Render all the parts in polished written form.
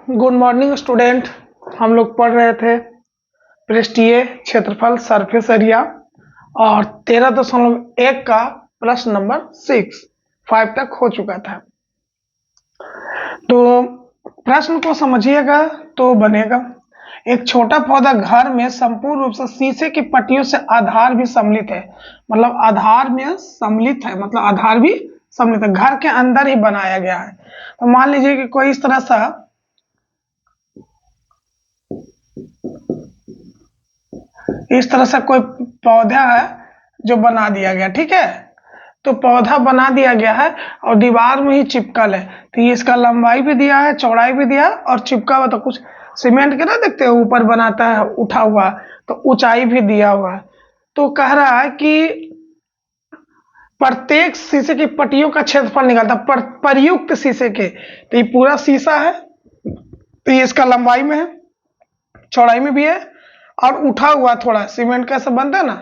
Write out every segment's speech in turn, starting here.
Good morning student. हम लोग पढ़ रहे थे पृष्ठीय क्षेत्रफल सरफेस एरिया और 13.1 का प्रश्न नंबर 5 तक हो चुका था। तो प्रश्न को समझिएगा तो बनेगा। एक छोटा पौधा घर में संपूर्ण रूप से शीशे की पट्टियों से आधार भी सम्मिलित है, मतलब आधार में सम्मिलित है, मतलब आधार भी सम्मिलित है, घर के अंदर ही बनाया गया है। तो मान लीजिए कि कोई इस तरह सा कोई पौधा है जो बना दिया गया, ठीक है। तो पौधा बना दिया गया है और दीवार में ही चिपकल है। तो ये इसका लंबाई भी दिया है, चौड़ाई भी दिया और चिपका हुआ। तो कुछ सीमेंट के ना देखते हो ऊपर बनाता है उठा हुआ, तो ऊंचाई भी दिया हुआ है। तो कह रहा है कि प्रत्येक शीशे की पट्टियों का क्षेत्रफल निकालता प्रयुक्त शीशे के। तो ये पूरा शीशा है, तो ये इसका लंबाई में है, चौड़ाई में भी है और उठा हुआ, थोड़ा सीमेंट कैसे बनता है ना,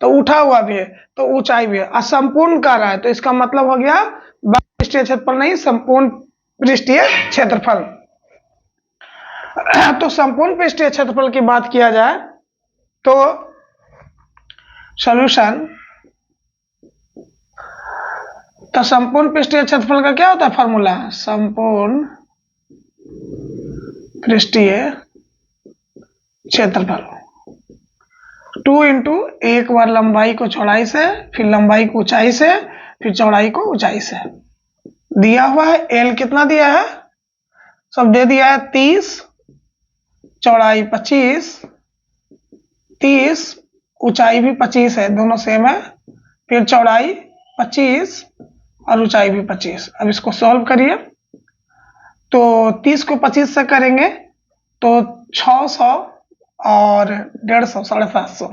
तो उठा हुआ भी है, तो ऊंचाई भी है। असंपूर्ण कर रहा है, तो इसका मतलब हो गया पृष्ठीय क्षेत्रफल नहीं, संपूर्ण पृष्ठीय क्षेत्रफल। तो संपूर्ण पृष्ठीय क्षेत्रफल की बात किया जाए तो सॉल्यूशन, तो संपूर्ण पृष्ठीय क्षेत्रफल का क्या होता है फॉर्मूला, संपूर्ण पृष्ठीय क्षेत्रफल 2 इंटू एक बार लंबाई को चौड़ाई से, फिर लंबाई को ऊंचाई से, फिर चौड़ाई को ऊंचाई से। दिया हुआ है एल कितना दिया है, सब दे दिया है 30, चौड़ाई 25, 30, ऊंचाई भी 25 है, दोनों सेम है। फिर चौड़ाई 25 और ऊंचाई भी 25। अब इसको सॉल्व करिए तो 30 को 25 से करेंगे तो 600 और 150, 750।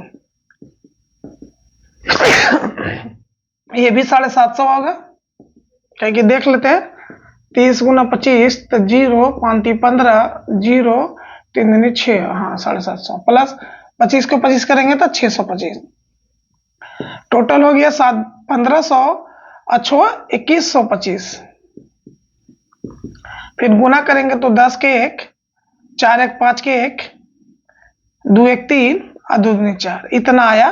ये भी 750 होगा, क्या कि देख लेते हैं। 30 गुना 25 तो 0, 5 15, 0, 3 दूनी 6, हाँ 750 प्लस 25 को 25 करेंगे तो 625। टोटल हो गया 1500 अच्छो 2125। फिर गुना करेंगे तो 10 के 1, 4 1 5 के 1, 2 1 3 और 2 दूनी 4, इतना आया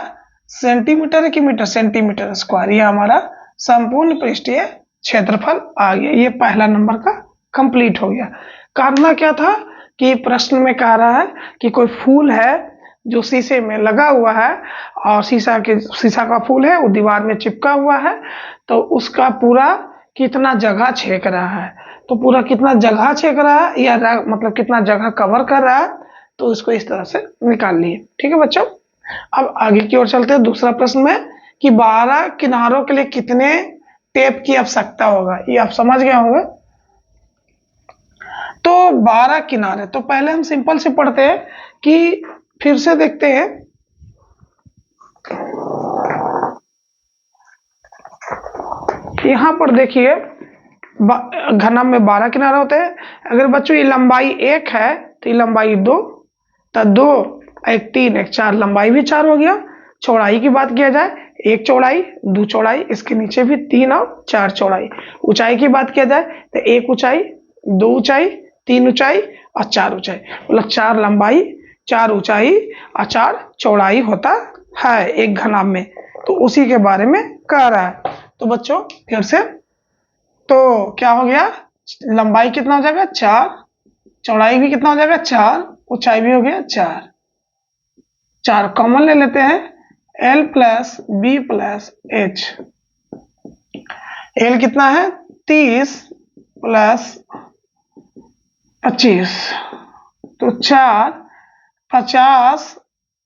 सेंटीमीटर है कि मीटर, सेंटीमीटर स्क्वायर। ये हमारा संपूर्ण पृष्ठीय क्षेत्रफल आ गया। ये पहला नंबर का कंप्लीट हो गया। करना क्या था कि प्रश्न में कह रहा है कि कोई फूल है जो शीशे में लगा हुआ है और शीशा का फूल है, वो दीवार में चिपका हुआ है, तो उसका पूरा कितना जगह छेक रहा है, तो पूरा कितना जगह छेक रहा है या मतलब कितना जगह कवर कर रहा है, तो इसको इस तरह से निकाल लिए। ठीक है बच्चों, अब आगे की ओर चलते हैं दूसरा प्रश्न में कि 12 किनारों के लिए कितने टेप की आवश्यकता होगा, ये आप समझ गए होंगे। तो 12 किनारे, तो पहले हम सिंपल से पढ़ते हैं कि फिर से देखते हैं। यहां पर देखिए घनम में 12 किनारे होते हैं। अगर बच्चों ये लंबाई 1 है तो ये लंबाई 2, तो 2 1 3 1 4, लंबाई भी 4 हो गया। चौड़ाई की बात किया जाए, 1 चौड़ाई 2 चौड़ाई, इसके नीचे भी 3 और 4 चौड़ाई। ऊंचाई की बात किया जाए तो 1 ऊंचाई, 2 ऊंचाई, 3 ऊंचाई और 4 ऊंचाई, मतलब 4 लंबाई, 4 ऊंचाई और 4 चौड़ाई होता है एक घनम में। तो उसी के बारे में कह रहा है। तो बच्चों फिर से, तो क्या हो गया, लंबाई कितना हो जाएगा 4, चौड़ाई भी कितना हो जाएगा 4, ऊंचाई भी हो गया 4, 4 कॉमन ले लेते हैं, L plus B plus H. L कितना है 30 प्लस 25, तो 4 50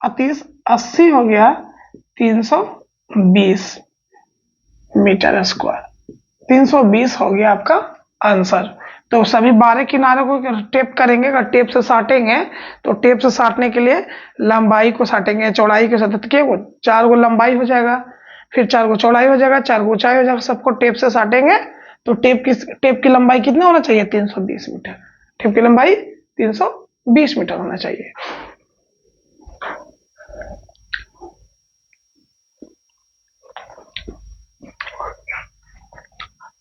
30 80 हो गया 320 मीटर स्क्वायर। 320 हो गया आपका आंसर। तो सभी 12 किनारों को टेप करेंगे, अगर टेप से साटेंगे तो टेप से साटने के लिए लंबाई को साटेंगे, चौड़ाई के साथ, तो 4 गो लंबाई हो जाएगा, फिर 4 गो चौड़ाई हो जाएगा, 4 गो ऊंचाई हो जाएगा। सबको टेप से साटेंगे तो टेप की लंबाई कितना होना चाहिए 320 मीटर। टेप की लंबाई 320 मीटर होना चाहिए।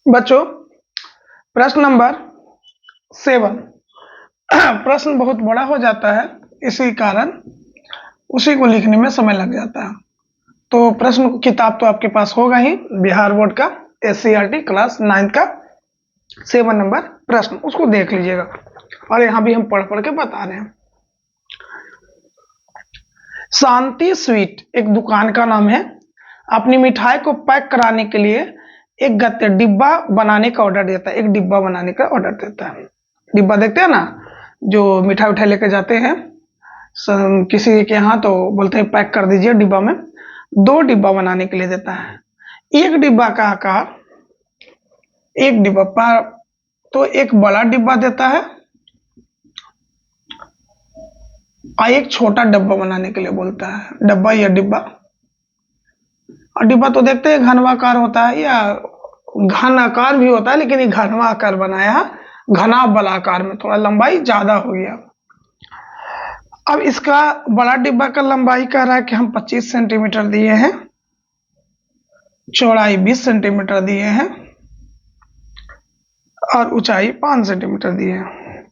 बच्चों प्रश्न नंबर 7, प्रश्न बहुत बड़ा हो जाता है, इसी कारण उसी को लिखने में समय लग जाता है। तो प्रश्न किताब तो आपके पास होगा ही, बिहार बोर्ड का SCERT क्लास 9 का 7 नंबर प्रश्न, उसको देख लीजिएगा। और यहाँ भी हम पढ़ पढ़ के बता रहे हैं। शांति स्वीट एक दुकान का नाम है, अपनी मिठाई को पैक कराने के लिए एक डिब्बा बनाने का ऑर्डर देता है। एक डिब्बा बनाने का ऑर्डर देता है। डिब्बा देखते हैं ना, जो मिठाई उठाई लेके जाते हैं किसी के यहाँ, तो बोलते हैं पैक कर दीजिए डिब्बा में। 2 डिब्बा बनाने के लिए देता है। एक डिब्बा का आकार, एक डिब्बा पर तो एक बड़ा डिब्बा देता है और एक छोटा डब्बा बनाने के लिए बोलता है। डब्बा या डिब्बा, और डिब्बा तो देखते हैं घनवाकार होता है या घन आकार भी होता है, लेकिन ये घनवा आकार बनाया है, घना बलाकार में, थोड़ा लंबाई ज्यादा हो गया। अब इसका बड़ा डिब्बा का लंबाई कह रहा है कि हम 25 सेंटीमीटर दिए हैं, चौड़ाई 20 सेंटीमीटर दिए हैं और ऊंचाई 5 सेंटीमीटर दिए हैं।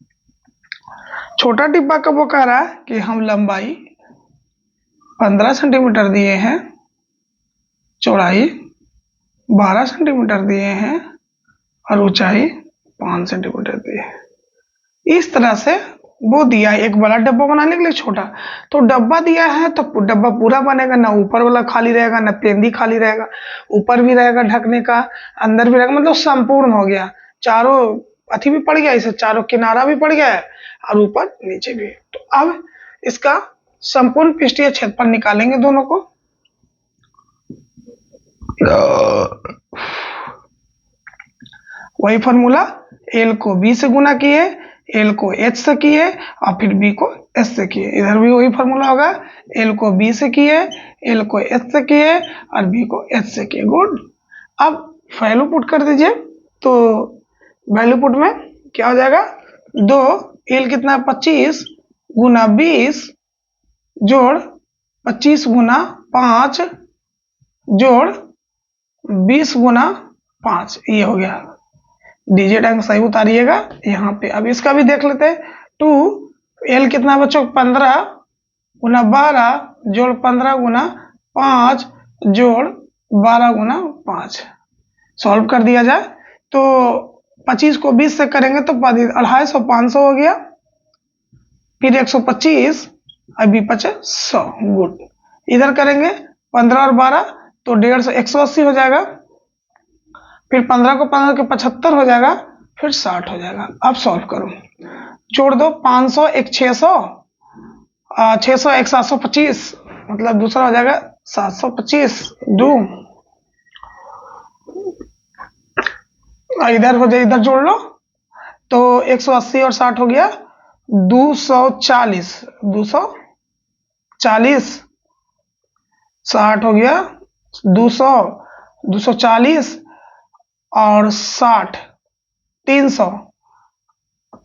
छोटा डिब्बा का वो कह रहा है कि हम लंबाई 15 सेंटीमीटर दिए हैं, चौड़ाई 12 सेंटीमीटर दिए हैं और ऊंचाई 5 सेंटीमीटर दी है। इस तरह से वो दिया है, एक बड़ा डब्बा बनाने के लिए छोटा। तो डब्बा दिया है तो डब्बा पूरा बनेगा, ना ऊपर वाला खाली रहेगा ना पेंदी खाली रहेगा, ऊपर भी रहेगा ढकने का, अंदर भी रहेगा, मतलब संपूर्ण हो गया। चारों अथी भी पड़ गया, इसे चारों किनारा भी पड़ गया है और ऊपर नीचे भी। तो अब इसका संपूर्ण पृष्ठीय क्षेत्रफल निकालेंगे दोनों को। वही फॉर्मूला, एल को बी से गुना किए, एल को एच से किए और फिर बी को एस से किए। इधर भी वही फॉर्मूला होगा, एल को बी से किए, एल को एच से किए और बी को एच से किए। गुड। अब वैल्यू पुट कर दीजिए। तो वैल्यू पुट में क्या हो जाएगा, 2 एल कितना 25 गुना 20 जोड़ 25 गुना 5 जोड़ 20 गुना 5, ये हो गया। डिजिट अंक सही उतारिएगा यहाँ पे। अब इसका भी देख लेते हैं। 2 एल कितना बच्चों 15 गुना 12 जोड़ 15 गुना 5 जोड़ 12 गुना 5, सॉल्व कर दिया जाए तो 25 को 20 से करेंगे तो 250 500 हो गया, फिर 125 अभी 100। गुड। इधर करेंगे 15 और 12 तो 150 180 हो जाएगा, फिर 15 को 15 के 75 हो जाएगा, फिर 60 हो जाएगा। अब सॉल्व करो, जोड़ दो 500 एक 600, 600 एक 725, मतलब दूसरा हो जाएगा 725 2, इधर हो जाए, इधर जोड़ लो तो 180 और 60 हो गया 240, 240 60 हो गया 200, 240 और 60 300,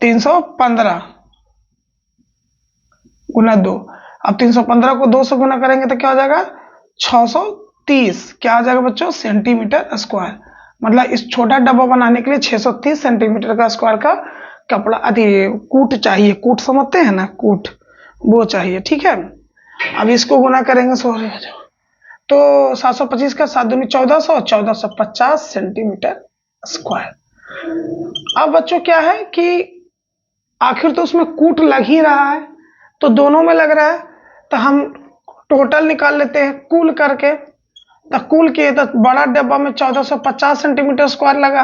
315 गुना 2। अब 315 को 2 से गुना करेंगे तो क्या हो जाएगा 630, क्या आ जाएगा बच्चों सेंटीमीटर स्क्वायर। मतलब इस छोटा डब्बा बनाने के लिए 630 सेंटीमीटर का स्क्वायर का कपड़ा कूट चाहिए। कूट समझते हैं ना, कूट वो चाहिए। ठीक है, अब इसको गुना करेंगे तो 725 का 7 दूनी 1400, 1450 सेंटीमीटर स्क्वायर। अब बच्चों क्या है कि आखिर तो उसमें कूट लग ही रहा है, तो दोनों में लग रहा है, तो हम टोटल निकाल लेते हैं कुल करके। तो कुल किए तो बड़ा डब्बा में 1450 सेंटीमीटर स्क्वायर लगा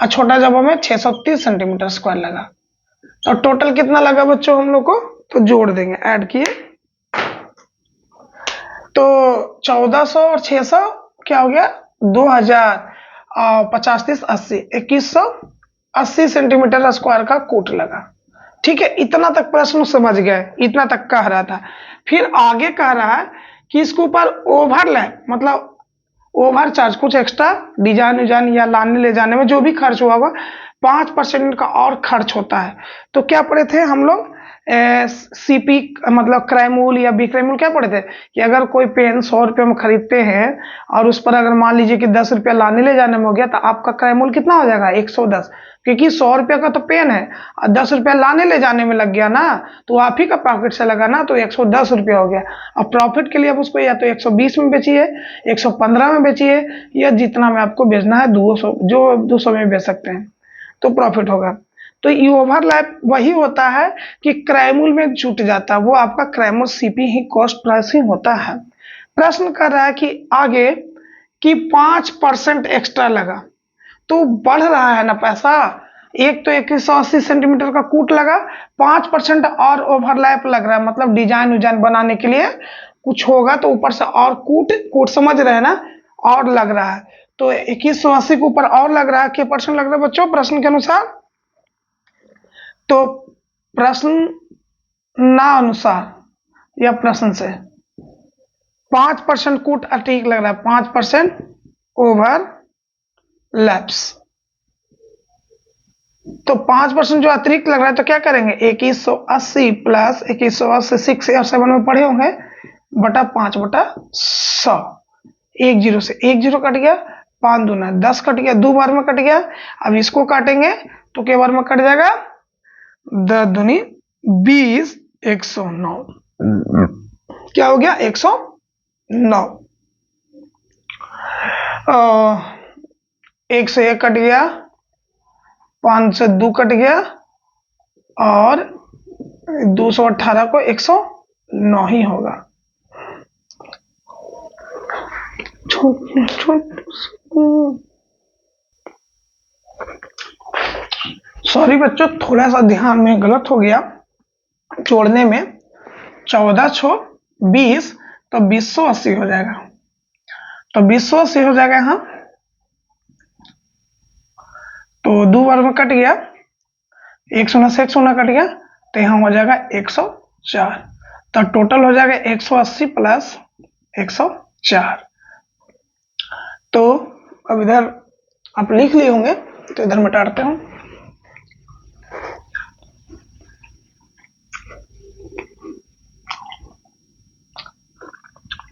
और छोटा डब्बा में 630 सेंटीमीटर स्क्वायर लगा। तो टोटल कितना लगा बच्चों हम लोग को, तो जोड़ देंगे, ऐड किए तो 1400 और 600 क्या हो गया 2000 और 50 30 80 2180 सेंटीमीटर स्क्वायर का कूट लगा। ठीक है, इतना तक प्रश्न समझ गए, इतना तक कह रहा था। फिर आगे कह रहा है कि इसके ऊपर ओवरलैप मतलब ओवर चार्ज, कुछ एक्स्ट्रा डिजाइन या लाने ले जाने में जो भी खर्च हुआ होगा 5% का और खर्च होता है। तो क्या पढ़े थे हम लोग, सीपी मतलब क्रयमूल या विक्रयमूल क्या पढ़े थे कि अगर कोई पेन 100 रुपये में खरीदते हैं और उस पर अगर मान लीजिए कि 10 रुपया लाने ले जाने में हो गया तो आपका क्रयमूल कितना हो जाएगा 110, क्योंकि 100 रुपये का तो पेन है और 10 रुपया लाने ले जाने में लग गया ना, तो आप ही का पॉकेट से लगा ना, तो 110 रुपया हो गया। अब प्रॉफिट के लिए आप उसको या तो 120 में बेचिए, 115 में बेचिए, या जितना में आपको बेचना है 200, जो 200 में बेच सकते हैं तो प्रॉफिट होगा। तो ये ओवरलैप वही होता है कि क्रयमूल में छूट जाता है, वो आपका क्रयमूल सीपी ही कॉस्ट प्राइसिंग होता है। प्रश्न कर रहा है कि आगे कि 5% एक्स्ट्रा लगा, तो बढ़ रहा है ना पैसा। एक तो 2180 सेंटीमीटर का कूट लगा, 5% और ओवरलैप लग रहा है, मतलब डिजाइन उजाइन बनाने के लिए कुछ होगा तो ऊपर से और कूट समझ रहे हैं ना, और लग रहा है। तो 2180 के ऊपर और लग रहा है, क्या परसेंट लग रहा है बच्चों प्रश्न के अनुसार? तो प्रश्न ना अनुसार या प्रश्न से 5% कूट ठीक लग रहा है, 5% ओवर लैप्स। तो 5% जो अतिरिक्त लग रहा है तो क्या करेंगे, 2180 प्लस 2180 6 और 7 में पढ़े होंगे, बटा 5/100, 1 0 से 1 0 कट गया, 5 दूना 10 कट गया, 2 बार में कट गया। अब इसको काटेंगे तो क्या बार में कट जाएगा, 10 दूनी 20, 109 क्या हो गया 109। 1 से 1 कट गया, 5 से 2 कट गया और 218 को 109 ही होगा। सॉरी बच्चों, थोड़ा सा ध्यान में गलत हो गया जोड़ने में, 14 छो 20 तो 2080 हो जाएगा, तो 2080 हो जाएगा यहाँ। तो 2 बार में कट गया, 1 शून्य से 1 शून्य कट गया, तो यहाँ हो जाएगा 104, तो टोटल हो जाएगा 180 प्लस 104। तो अब इधर आप लिख लिए होंगे तो इधर मिटाते हूं।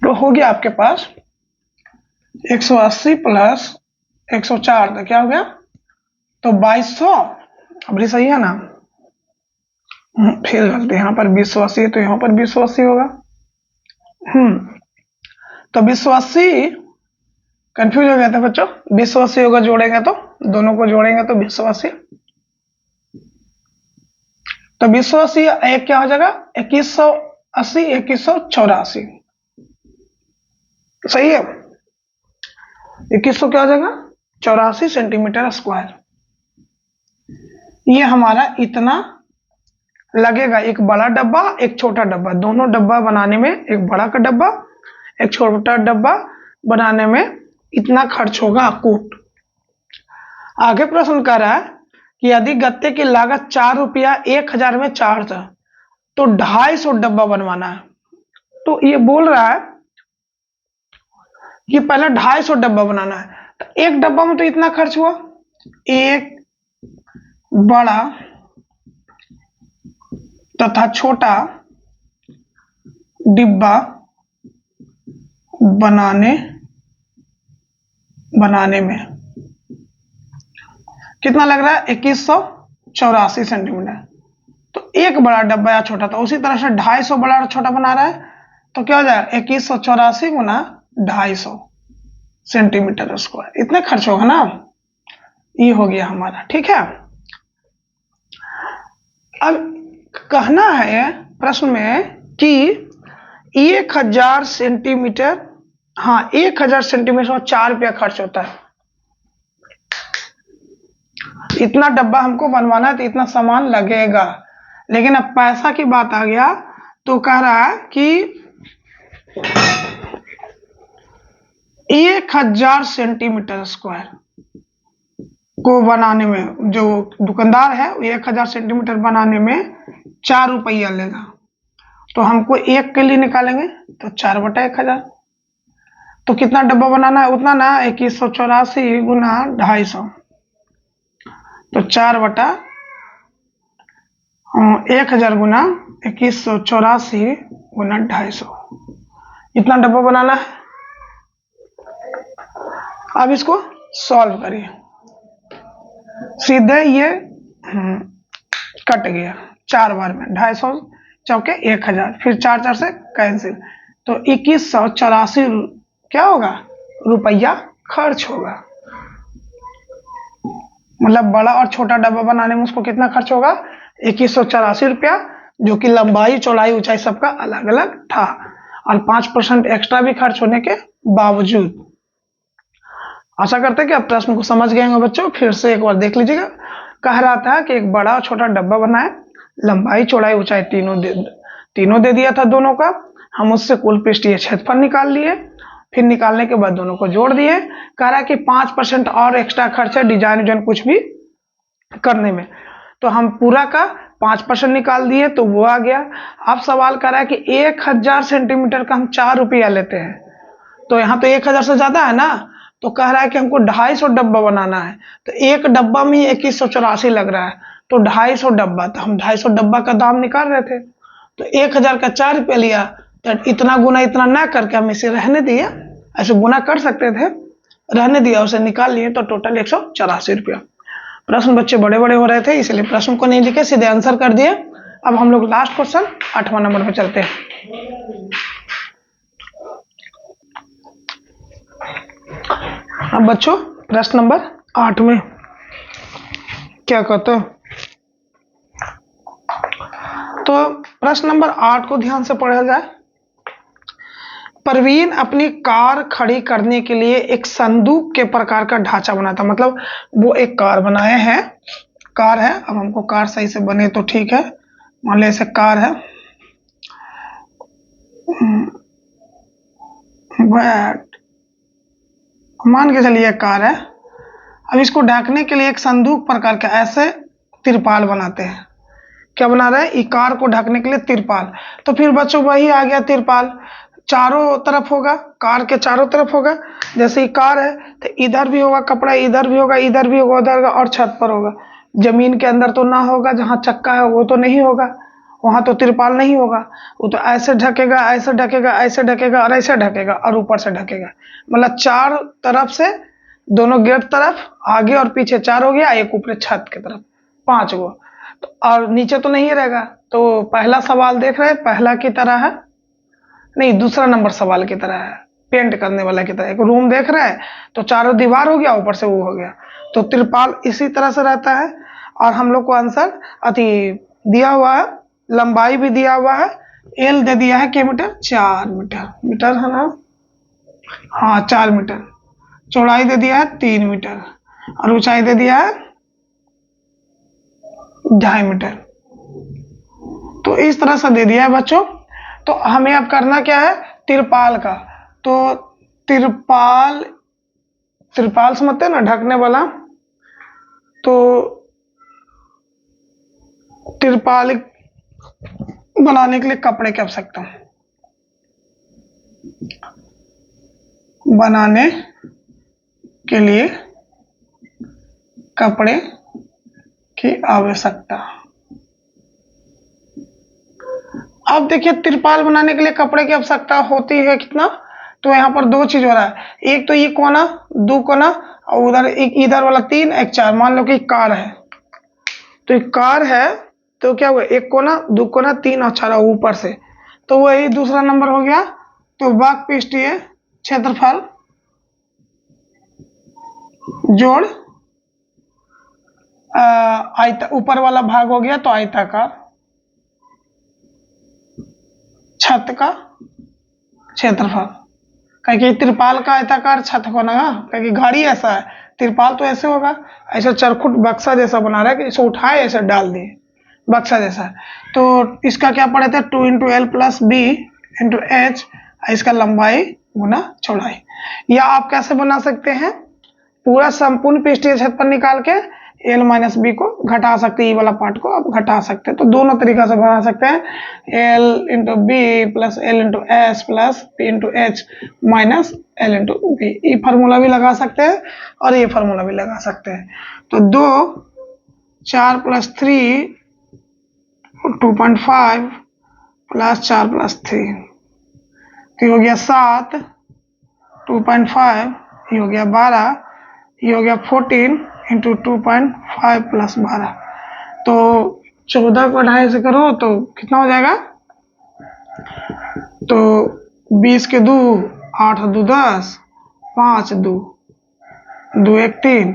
तो हो गया आपके पास 180 प्लस 104, तो क्या हो गया, तो 2200। अब ये सही है ना, फिर गलती, यहाँ पर 2080 है तो यहाँ पर 2080 होगा। तो 2080 कंफ्यूज हो गया था बच्चों, 2080 होगा, जोड़ेंगे तो दोनों को जोड़ेंगे तो 2080, तो 2080 एक क्या हो जाएगा 2180, 2184 सही है, 2100 क्या हो जाएगा 84 सेंटीमीटर स्क्वायर। ये हमारा इतना लगेगा, एक बड़ा डब्बा एक छोटा डब्बा, दोनों डब्बा बनाने में, एक बड़ा का डब्बा एक छोटा डब्बा बनाने में इतना खर्च होगा कूट। आगे प्रश्न कर रहा है कि यदि गत्ते की लागत 4 रुपया 1000 में 4 था तो 250 डब्बा बनवाना है। तो ये बोल रहा है कि पहले 250 डब्बा बनाना है, तो एक डब्बा में तो इतना खर्च हुआ, एक बड़ा तथा छोटा डिब्बा बनाने में कितना लग रहा है 2184 सेंटीमीटर। तो एक बड़ा डब्बा या छोटा था, उसी तरह से 250 बड़ा और छोटा बना रहा है, तो क्या हो जाएगा 2184 गुना 250 सेंटीमीटर स्क्वायर, इतने खर्च होगा ना। ये हो गया हमारा, ठीक है। अब कहना है प्रश्न में कि 1000 सेंटीमीटर, हाँ 1000 सेंटीमीटर में 4 रुपया खर्च होता है, इतना डब्बा हमको बनवाना है तो इतना सामान लगेगा। लेकिन अब पैसा की बात आ गया तो कह रहा है कि 1000 सेंटीमीटर स्क्वायर को बनाने में, जो दुकानदार है 1000 सेंटीमीटर बनाने में 4 रुपया लेगा, तो हमको एक के लिए निकालेंगे तो 4/1000, तो कितना डब्बा बनाना है उतना ना, 2184 गुना 250, तो 4/1000 गुना 2184 गुना 250, इतना डब्बा बनाना है। अब इसको सॉल्व करिए, सीधे ये कट गया 4 बार में, 250 चौके 1000, फिर 4 4 से कैंसिल, तो 2184 क्या होगा, रुपया खर्च होगा। मतलब बड़ा और छोटा डब्बा बनाने में उसको कितना खर्च होगा, 2184 रुपया, जो कि लंबाई चौड़ाई ऊंचाई सबका अलग अलग था, और 5% एक्स्ट्रा भी खर्च होने के बावजूद। आशा करते हैं कि आप प्रश्न को समझ गए होंगे बच्चों। फिर से एक बार देख लीजिएगा। कह रहा था कि एक बड़ा और छोटा डब्बा बनाए, लंबाई चौड़ाई ऊंचाई तीनों दे दिया था दोनों का। हम उससे कुल पृष्ठीय क्षेत्रफल निकाल लिए, फिर निकालने के बाद दोनों को जोड़ दिए। कह रहा है कि 5% और एक्स्ट्रा खर्च है डिजाइन कुछ भी करने में, तो हम पूरा का 5% निकाल दिए, तो वो आ गया। अब सवाल कर रहा है कि 1000 सेंटीमीटर का हम 4 रुपया लेते हैं, तो यहाँ तो 1000 से ज्यादा है ना, तो कह रहा है कि हमको 250 डब्बा बनाना है, तो एक डब्बा में ही 2184 लग रहा है, तो 250 डब्बा, तो हम 250 डब्बा का दाम निकाल रहे थे, तो 1000 का 4 रुपया लिया, तो इतना गुना इतना ना करके हम इसे रहने दिया, ऐसे गुना कर सकते थे, रहने दिया, उसे निकाल लिए, तो टोटल 184 रुपया। प्रश्न बच्चे बड़े बड़े हो रहे थे, इसलिए प्रश्न को नहीं लिखे, सीधे आंसर कर दिए। अब हम लोग लास्ट क्वेश्चन 8वां नंबर पे चलते हैं। अब बच्चों प्रश्न नंबर 8 में क्या कहते हो, तो प्रश्न नंबर 8 को ध्यान से पढ़ा जाए। परवीन अपनी कार खड़ी करने के लिए एक संदूक के प्रकार का ढांचा बनाता, मतलब वो एक कार बनाए हैं, कार है। अब हमको कार सही से बने तो ठीक है, मान लो ऐसे कार है, मान के चलिए कार है। अब इसको ढकने के लिए एक संदूक प्रकार का ऐसे तिरपाल बनाते हैं। क्या बना रहे हैं, कार को ढकने के लिए तिरपाल। तो फिर बच्चों वही आ गया, तिरपाल चारों तरफ होगा, कार के चारों तरफ होगा। जैसे ही कार है तो इधर भी होगा कपड़ा, इधर भी होगा, इधर भी होगा, उधर और छत पर होगा। जमीन के अंदर तो ना होगा, जहां चक्का है वो तो नहीं होगा, वहां तो तिरपाल नहीं होगा। वो तो ऐसे ढकेगा, ऐसे ढकेगा, ऐसे ढकेगा और ऐसे ढकेगा और ऊपर से ढकेगा। मतलब 4 तरफ से, दोनों गेट तरफ, आगे और पीछे 4 हो गया, एक ऊपर छत की तरफ 5 गो, और नीचे तो नहीं रहेगा। तो पहला सवाल देख रहे हैं, पहला की तरह है, नहीं दूसरा नंबर सवाल की तरह है, पेंट करने वाला की तरह। एक रूम देख रहे हैं, तो चारों दीवार हो गया, ऊपर से वो हो गया, तो तिरपाल इसी तरह से रहता है। और हम लोग को आंसर अति दिया हुआ है, लंबाई भी दिया हुआ है, एल दे दिया है, क्या मीटर, 4 मीटर, मीटर है ना, हाँ 4 मीटर। चौड़ाई दे दिया है 3 मीटर, और ऊंचाई दे दिया है 2.5 मीटर। तो इस तरह से दे दिया है बच्चों। तो हमें अब करना क्या है, तिरपाल का। तो तिरपाल, तिरपाल समझते हैं ना, ढकने वाला। तो तिरपाल बनाने के लिए कपड़े की आवश्यकता, बनाने के लिए कपड़े की आवश्यकता। अब देखिए तिरपाल बनाने के लिए कपड़े की आवश्यकता होती है कितना, तो यहाँ पर 2 चीज हो रहा है, एक तो ये कोना, 2 कोना, और उधर एक इधर वाला 3, एक 4। मान लो कि कार है, तो एक कार है, तो क्या हुआ, 1 कोना, 2 कोना, 3 और 4 ऊपर से, तो वही दूसरा नंबर हो गया। तो वाक पृष्ठीय क्षेत्रफल जोड़ ऊपर वाला भाग हो गया, तो आयताकार छत का क्षेत्रफल। क्योंकि तिरपाल का आयताकार छत होना, क्योंकि गाड़ी ऐसा है, तिरपाल तो ऐसे होगा, ऐसा चरखुट बक्सा जैसा बना रहा है कि इसे उठाए ऐसे डाल दिए, बक्सा जैसा। तो इसका क्या पढ़े थे, 2 × L + B × H, इसका लंबाई गुना चौड़ाई। या आप कैसे बना सकते हैं, पूरा संपूर्ण पृष्ठीय क्षेत्रफल निकाल के L - B को घटा सकते हैं, ये वाला पार्ट को आप घटा सकते हैं। तो दोनों तरीका से बना सकते हैं, L × B + L × S + P × H - L × B। ये फार्मूला भी लगा सकते हैं और ये फार्मूला भी लगा सकते हैं। तो 2 4 + 3 2.5 प्लस 4 + 3 तो ये हो गया 7, 2.5 ये हो गया 12, ये हो गया 14 इंटू 2.5 प्लस 12। तो 14 को 2.5 से करो तो कितना हो जाएगा? तो 20 के 2, 8 2 10, 5 2 2 1 3,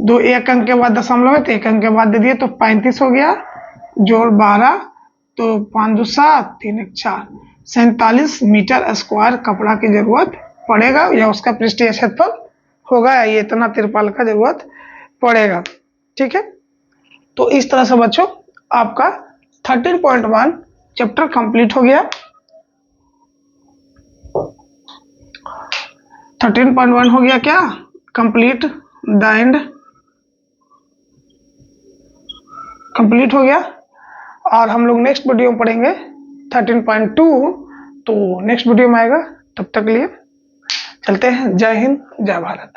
2 एक अंक के बाद दशमलव है तो एक अंक के बाद दे दिए तो 35 हो गया, जोड़ 12 तो 5 2 7 3 1 4, 47 मीटर स्क्वायर कपड़ा की जरूरत पड़ेगा या उसका पृष्ठीय क्षेत्रफल होगा, या ये इतना तिरपाल का जरूरत पड़ेगा। ठीक है, तो इस तरह से बच्चों आपका 13.1 चैप्टर कंप्लीट हो गया। 13.1 हो गया क्या कंप्लीट, द एंड कंप्लीट हो गया। और हम लोग नेक्स्ट वीडियो में पढ़ेंगे 13.2, तो नेक्स्ट वीडियो में आएगा। तब तक के लिए चलते हैं। जय हिंद, जय भारत।